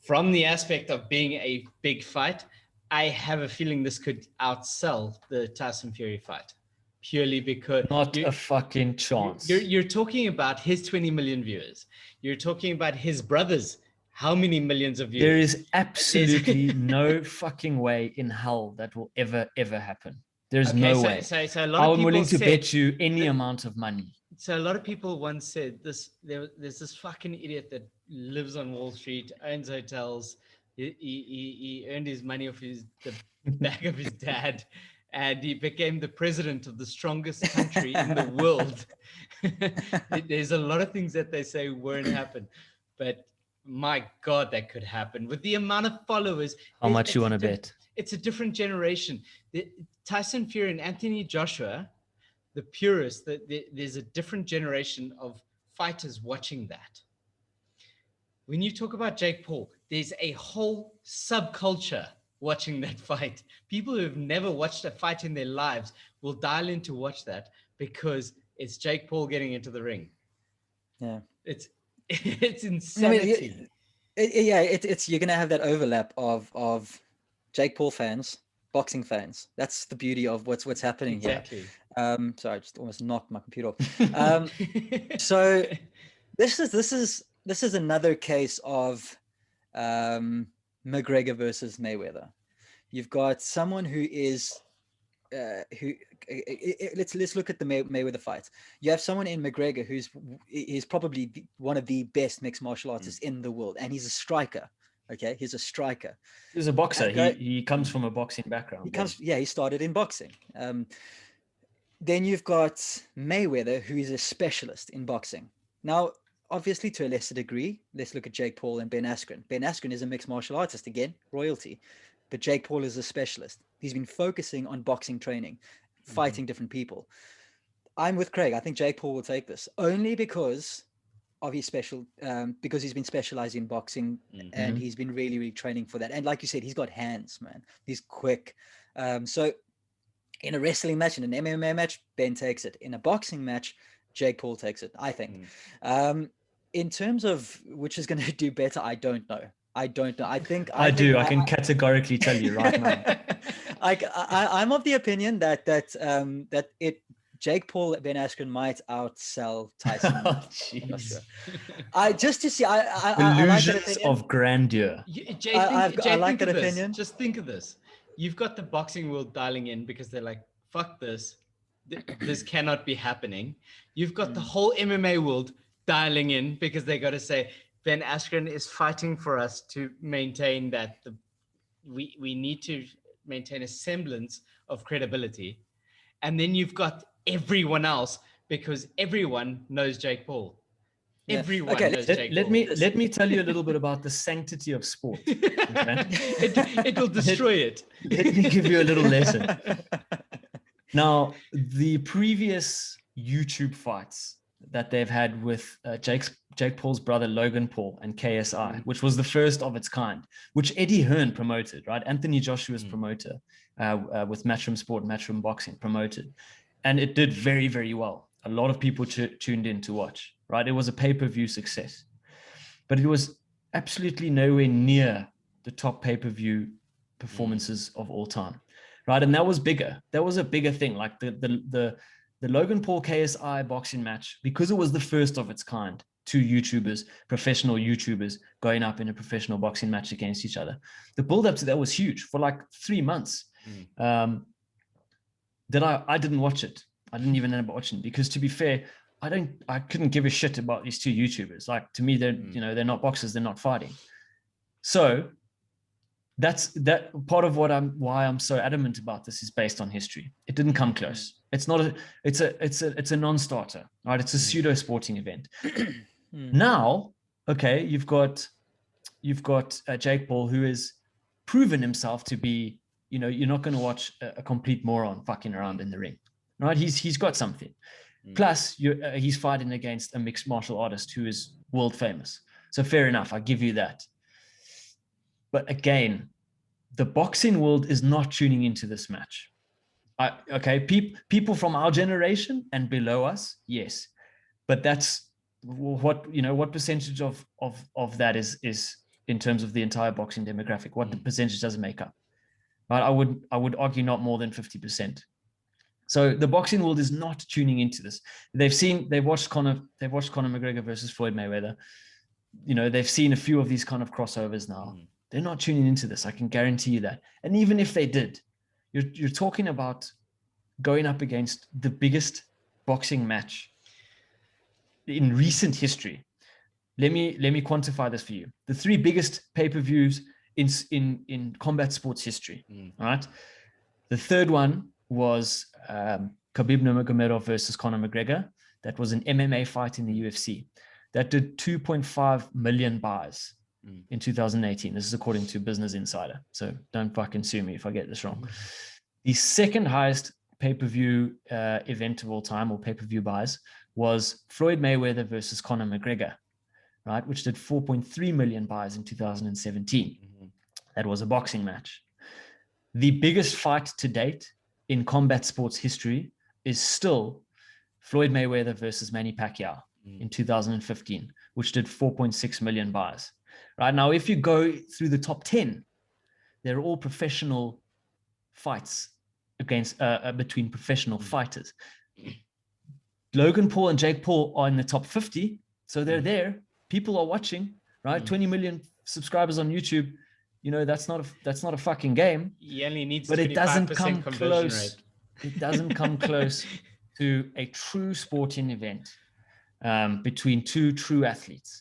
from the aspect of being a big fight, I have a feeling this could outsell the Tyson Fury fight, purely because not a fucking chance. You're talking about his 20 million viewers. You're talking about his brothers. How many millions of viewers? There is absolutely no fucking way in hell that will ever happen. There's no way. So a lot of I'm people willing to bet you any amount of money. So a lot of people once said this. There's this fucking idiot that lives on Wall Street, owns hotels. He earned his money off the back of his dad, and he became the president of the strongest country in the world. There's a lot of things that they say won't happen, but my God, that could happen with the amount of followers. How much you want to bet? It's a different generation. Tyson Fury and Anthony Joshua, the purists, there's a different generation of fighters watching that. When you talk about Jake Paul, there's a whole subculture watching that fight. People who have never watched a fight in their lives will dial in to watch that because it's Jake Paul getting into the ring. Yeah. It's insanity. It's you're gonna have that overlap of Jake Paul fans, boxing fans. That's the beauty of what's happening here. Sorry, I just almost knocked my computer off. So this is another case of McGregor versus Mayweather. You've got someone who is let's look at the Mayweather fight. You have someone in McGregor who's probably one of the best mixed martial artists in the world, and he's a striker. Okay, he's a striker. He's a boxer. He comes from a boxing background. He started in boxing. Then you've got Mayweather, who is a specialist in boxing. Now, obviously, to a lesser degree, let's look at Jake Paul and Ben Askren. Ben Askren is a mixed martial artist, again, royalty. But Jake Paul is a specialist. He's been focusing on boxing training, fighting different people. I'm with Craig. I think Jake Paul will take this only because of his because he's been specializing in boxing and he's been really, really training for that. And like you said, he's got hands, man. He's quick. So in a wrestling match, in an MMA match, Ben takes it. In a boxing match, Jake Paul takes it, I think. In terms of which is going to do better, I don't know. I think I can categorically tell you right now. I'm of the opinion that Jake Paul Ben Askren might outsell Tyson. Illusions of grandeur. Jay, I like that opinion. Just think of this. You've got the boxing world dialing in because they're like, fuck this. This cannot be happening. You've got the whole MMA world dialing in because they got to say, Ben Askren is fighting for us to maintain that we need to maintain a semblance of credibility. And then you've got everyone else because everyone knows Jake Paul. Yeah. Everyone knows Jake Paul. Let me tell you a little bit about the sanctity of sport. Okay? it will destroy it. Let me give you a little lesson. Now, the previous YouTube fights that they've had with Jake Paul's brother Logan Paul and KSI, which was the first of its kind, which Eddie Hearn promoted, right? Anthony Joshua's promoter with Matchroom Sport, Matchroom Boxing promoted. And it did very, very well. A lot of people tuned in to watch, right? It was a pay-per-view success. But it was absolutely nowhere near the top pay-per-view performances of all time, right? And that was bigger. That was a bigger thing. Like the Logan Paul KSI boxing match, because it was the first of its kind, two YouTubers, professional YouTubers going up in a professional boxing match against each other. The build-up to that was huge for like 3 months. I didn't watch it. I didn't even end up watching it because, to be fair, I couldn't give a shit about these two YouTubers. Like, to me, they're not boxers, they're not fighting. So that's part of why I'm so adamant about this is based on history. It didn't come close. It's a non-starter, right? It's a pseudo sporting event. Now, okay, you've got Jake Paul, who has proven himself to be, you're not going to watch a complete moron fucking around in the ring, right? He's got something. Plus, he's fighting against a mixed martial artist who is world famous. So fair enough, I give you that. But again, the boxing world is not tuning into this match. People from our generation and below us, yes, but that's what percentage of that is in terms of the entire boxing demographic? What the percentage does it make up? Right? I would argue not more than 50%. So the boxing world is not tuning into this. They've watched Conor McGregor versus Floyd Mayweather. You know, they've seen a few of these kind of crossovers now. They're not tuning into this. I can guarantee you that. And even if they did, you're talking about going up against the biggest boxing match in recent history. Let me quantify this for you. The 3 biggest pay-per-views in combat sports history. All right. The third one was Khabib Nurmagomedov versus Conor McGregor. That was an MMA fight in the UFC. That did 2.5 million buys in 2018. This is according to Business Insider. So don't fucking sue me if I get this wrong. The second highest pay-per-view event of all time, or pay-per-view buys, was Floyd Mayweather versus Conor McGregor, right? Which did 4.3 million buys in 2017. That was a boxing match. The biggest fight to date in combat sports history is still Floyd Mayweather versus Manny Pacquiao in 2015, which did 4.6 million buys. Right now, if you go through the top 10, they're all professional fights against between professional fighters. Logan Paul and Jake Paul are in the top 50, so they're there. People are watching, right? 20 million subscribers on YouTube. You know, that's not a fucking game. He only needs, but it doesn't come conversion close. rate. It doesn't come close to a true sporting event between 2 true athletes.